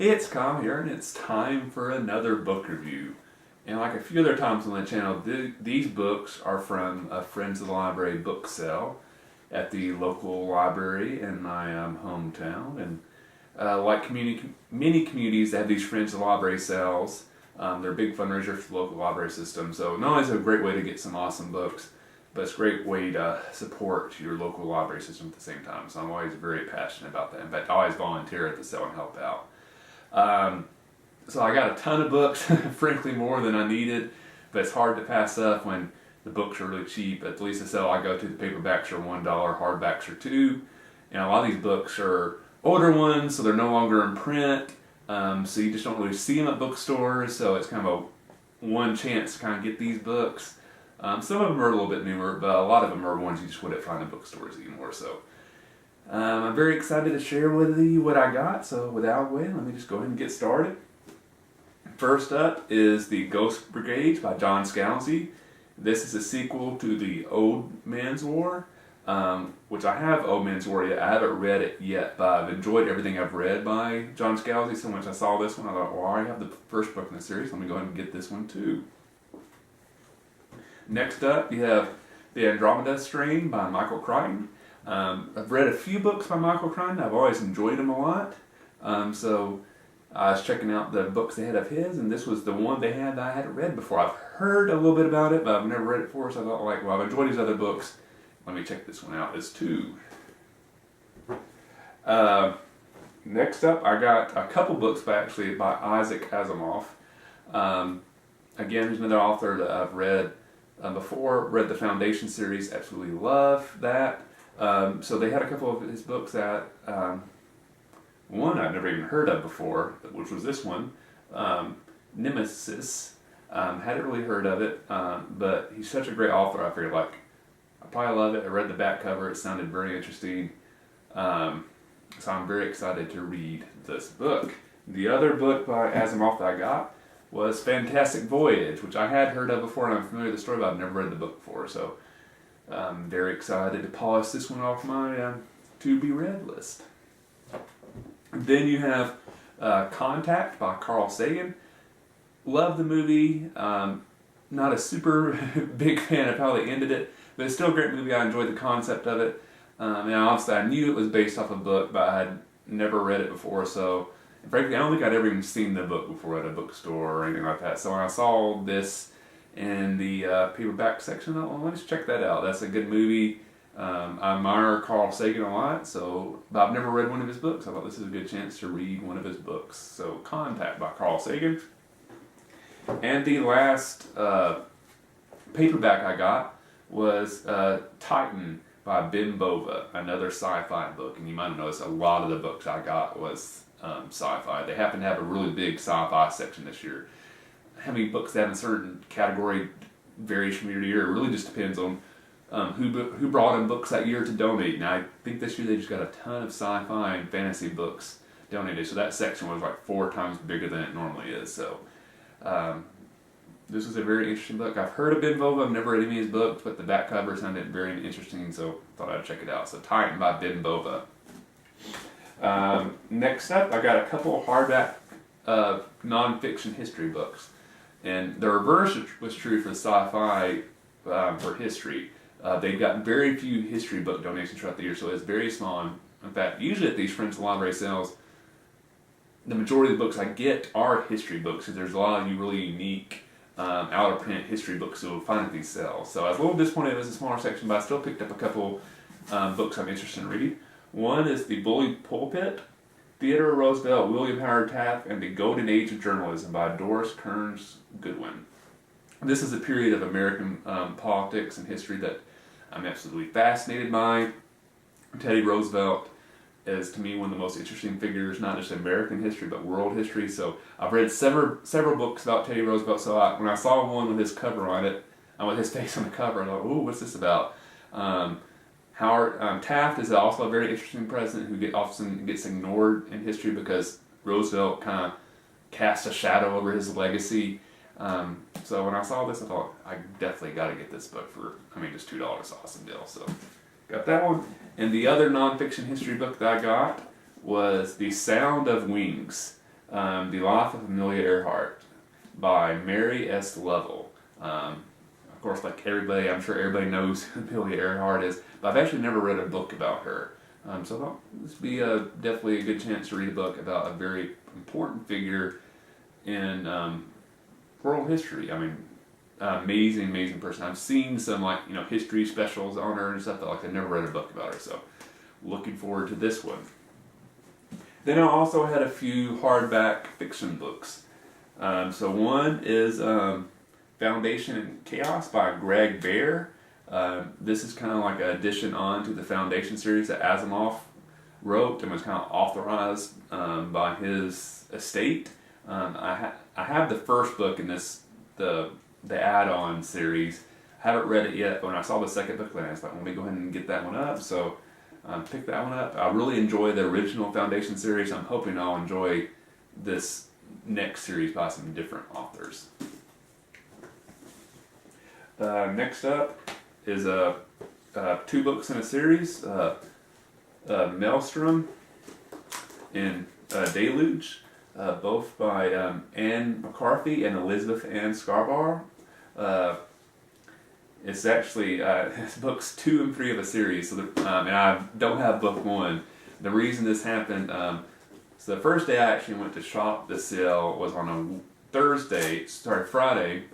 Hey, it's Kyle here, and it's time for another book review. And like a few other times on the channel, these books are from a Friends of the Library book sale at the local library in my hometown. And like many communities that have these Friends of the Library sales, they're a big fundraiser for the local library system. So not only is it a great way to get some awesome books, but it's a great way to support your local library system at the same time. So I'm always very passionate about that. In fact, I always volunteer at the sale and help out. So I got a ton of books, frankly more than I needed, but it's hard to pass up when the books are really cheap. At least the sale I go to, the paperbacks are $1, hardbacks are $2, and a lot of these books are older ones, so they're no longer in print, so you just don't really see them at bookstores, so it's kind of a one chance to kind of get these books. Some of them are a little bit newer, but a lot of them are ones you just wouldn't find in bookstores anymore, so I'm very excited to share with you what I got, so without waiting, let me just go ahead and get started. First up is the Ghost Brigades by John Scalzi. This is a sequel to the Old Man's War, which I have Old Man's War yet. I haven't read it yet, but I've enjoyed everything I've read by John Scalzi. So once I saw this one, I thought, well, I already have the first book in the series. Let me go ahead and get this one too. Next up, you have The Andromeda Strain by Michael Crichton. I've read a few books by Michael Crichton. I've always enjoyed him a lot. So I was checking out the books they had of his, and this was the one they had that I hadn't read before. I've heard a little bit about it, but I've never read it before, so I thought, like, well, I've enjoyed his other books. Let me check this one out as too. Next up, I got a couple books by Isaac Asimov. Again, there's another author that I've read before. Read the Foundation series, absolutely love that. So they had a couple of his books that one I've never even heard of before, which was this one, Nemesis. Hadn't really heard of it, but he's such a great author. I figured, like, I probably love it. I read the back cover; it sounded very interesting, so I'm very excited to read this book. The other book by Asimov that I got was Fantastic Voyage, which I had heard of before, and I'm familiar with the story, but I've never read the book before. So I'm very excited to polish this one off my to-be-read list. Then you have Contact by Carl Sagan. Love the movie. Not a super big fan of how they ended it, but it's still a great movie. I enjoyed the concept of it. And obviously I knew it was based off a book, but I had never read it before. So, and frankly, I don't think I'd ever even seen the book before at a bookstore or anything like that. So when I saw this in the paperback section, I thought, well, let's check that out. That's a good movie. I admire Carl Sagan a lot, but I've never read one of his books. I thought this is a good chance to read one of his books. So Contact by Carl Sagan. And the last paperback I got was Titan by Bova, another sci-fi book. And you might have noticed a lot of the books I got was sci-fi. They happen to have a really big sci-fi section this year. How many books they have in a certain category varies from year to year. It really just depends on who brought in books that year to donate. Now I think this year they just got a ton of sci-fi and fantasy books donated, so that section was like 4 times bigger than it normally is. So this was a very interesting book. I've heard of Bova, I've never read any of his books, but the back cover sounded very interesting, so thought I'd check it out. So Titan by Bova. Next up, I got a couple of hardback non-fiction history books, and the reverse was true for sci-fi for history. They've got very few history book donations throughout the year, so it's very small. In fact, usually at these Friends of the Library sales, the majority of the books I get are history books, because there's a lot of really unique out-of-print history books you'll find at these sales. So I was a little disappointed it was a smaller section, but I still picked up a couple books I'm interested in reading. One is The Bullied Pulpit, Theodore Roosevelt, William Howard Taft, and the Golden Age of Journalism by Doris Kearns Goodwin. This is a period of American politics and history that I'm absolutely fascinated by. Teddy Roosevelt is, to me, one of the most interesting figures, not just in American history, but world history. So I've read several books about Teddy Roosevelt, so when I saw one with his cover on it, with his face on the cover, I thought, ooh, what's this about? Taft is also a very interesting president who often gets ignored in history because Roosevelt kind of cast a shadow over his legacy. So when I saw this, I thought, I definitely got to get this book for, just $2, awesome deal. So got that one. And the other nonfiction history book that I got was The Sound of Wings The Life of Amelia Earhart by Mary S. Lovell. Of course, like everybody, I'm sure everybody knows who Amelia Earhart is, but I've actually never read a book about her. So I thought this would be definitely a good chance to read a book about a very important figure in world history. I mean, amazing, amazing person. I've seen some history specials on her and stuff, but I've never read a book about her. So looking forward to this one. Then I also had a few hardback fiction books. So one is Foundation and Chaos by Greg Bear. This is kind of like an addition on to the Foundation series that Asimov wrote and was kind of authorized by his estate. I have the first book in this, the add-on series. I haven't read it yet, but when I saw the second book, I was like, let me go ahead and get that one up. So pick that one up. I really enjoy the original Foundation series. I'm hoping I'll enjoy this next series by some different authors. Next up is two books in a series, Maelstrom and Deluge, both by Anne McCarthy and Elizabeth Ann Scarborough. It's actually it's books 2 and 3 of a series, so and I don't have book 1. The reason this happened, so the first day I actually went to shop the sale was on a Friday,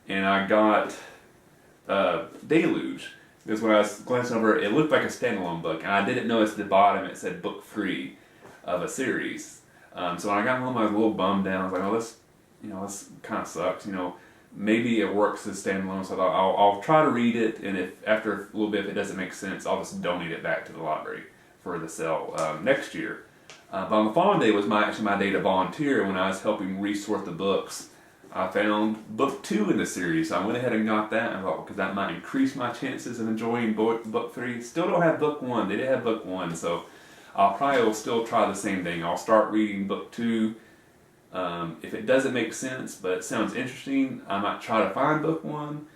and I got Deluge. Because when I was glancing over it, it looked like a standalone book, and I didn't notice at the bottom it said book 3 of a series. So when I got home, I was a little bummed down. I was like, oh, this kind of sucks. Maybe it works as standalone, so I thought I'll try to read it, and if after a little bit, if it doesn't make sense, I'll just donate it back to the library for the sale next year. But on the following day was actually my day to volunteer. When I was helping resort the books, I found book 2 in the series, so I went ahead and got that. I thought, because that might increase my chances of enjoying book 3. Still don't have book 1. They didn't have book 1, so I'll probably will still try the same thing. I'll start reading book 2. If it doesn't make sense, but it sounds interesting, I might try to find book 1.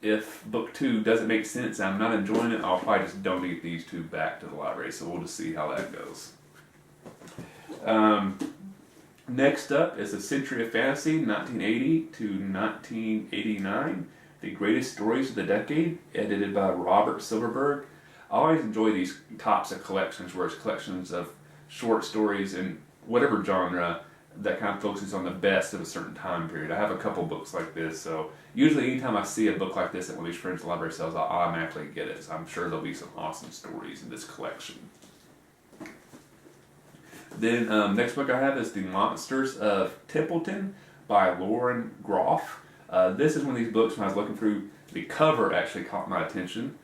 If book 2 doesn't make sense and I'm not enjoying it, I'll probably just donate these 2 back to the library, so we'll just see how that goes. Next up is A Century of Fantasy, 1980 to 1989, The Greatest Stories of the Decade, edited by Robert Silverberg. I always enjoy these types of collections, where it's collections of short stories in whatever genre that kind of focuses on the best of a certain time period. I have a couple books like this, so usually anytime I see a book like this at one of these Friends Library sales, I'll automatically get it. So I'm sure there'll be some awesome stories in this collection. Then next book I have is The Monsters of Templeton by Lauren Groff. This is one of these books, when I was looking through, the cover actually caught my attention.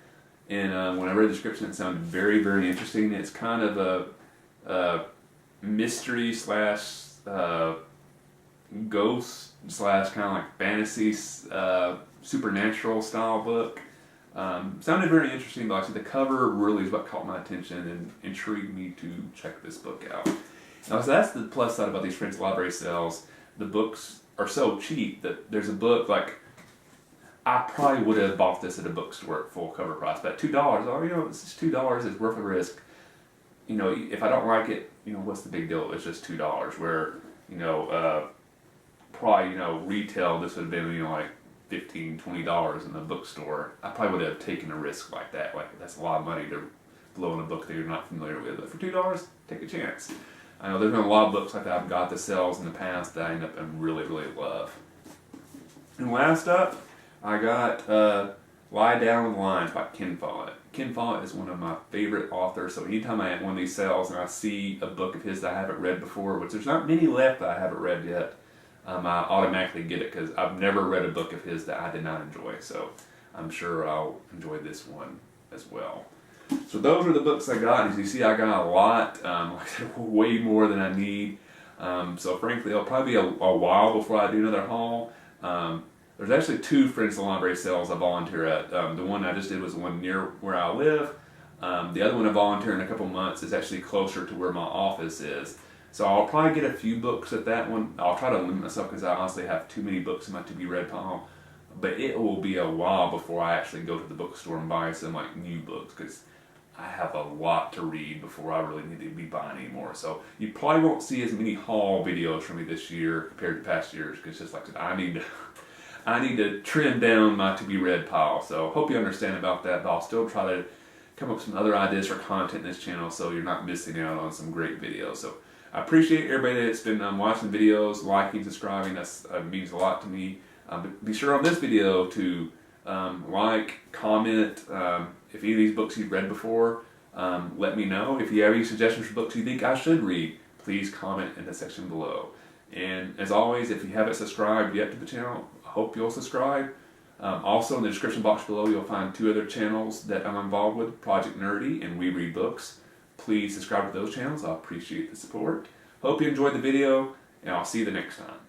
And when I read the description, it sounded very, very interesting. It's kind of a mystery slash ghost slash kind of like fantasy supernatural style book. Sounded very interesting, but the cover really is what caught my attention and intrigued me to check this book out. Now, so that's the plus side about these Friends Library sales. The books are so cheap that there's a book I probably would have bought this at a bookstore at full cover price, but $2, this is $2, it's worth the risk. If I don't like it, what's the big deal? It's just $2, where, probably, retail, this would have been, like $15, $20 in the bookstore. I probably would have taken a risk like that. That's a lot of money to blow in a book that you're not familiar with. But for $2, take a chance. I know there's been a lot of books like that I've got the sales in the past that I end up and really, really love. And last up, I got Lie Down the Lines by Ken Follett. Ken Follett is one of my favorite authors, so anytime I have one of these sales and I see a book of his that I haven't read before, which there's not many left that I haven't read yet, I automatically get it, because I've never read a book of his that I did not enjoy, so I'm sure I'll enjoy this one as well. So those are the books I got. As you see, I got a lot, way more than I need, so frankly it'll probably be a while before I do another haul. There's actually 2 Friends of the Library sales I volunteer at. The one I just did was the one near where I live. The other one I volunteer in a couple months is actually closer to where my office is. So I'll probably get a few books at that one. I'll try to limit myself, because I honestly have too many books in my to-be-read pile. But it will be a while before I actually go to the bookstore and buy some new books, because I have a lot to read before I really need to be buying anymore. So you probably won't see as many haul videos from me this year compared to past years, because just like I said, I need to trim down my to-be-read pile. So hope you understand about that, but I'll still try to come up with some other ideas for content in this channel so you're not missing out on some great videos. So I appreciate everybody that's been watching videos, liking, subscribing. That means a lot to me. But be sure on this video to like, comment. If any of these books you've read before, let me know. If you have any suggestions for books you think I should read, please comment in the section below. And as always, if you haven't subscribed yet to the channel, I hope you'll subscribe. Also in the description box below, you'll find 2 other channels that I'm involved with, Project Nerdy and We Read Books. Please subscribe to those channels. I appreciate the support. Hope you enjoyed the video, and I'll see you the next time.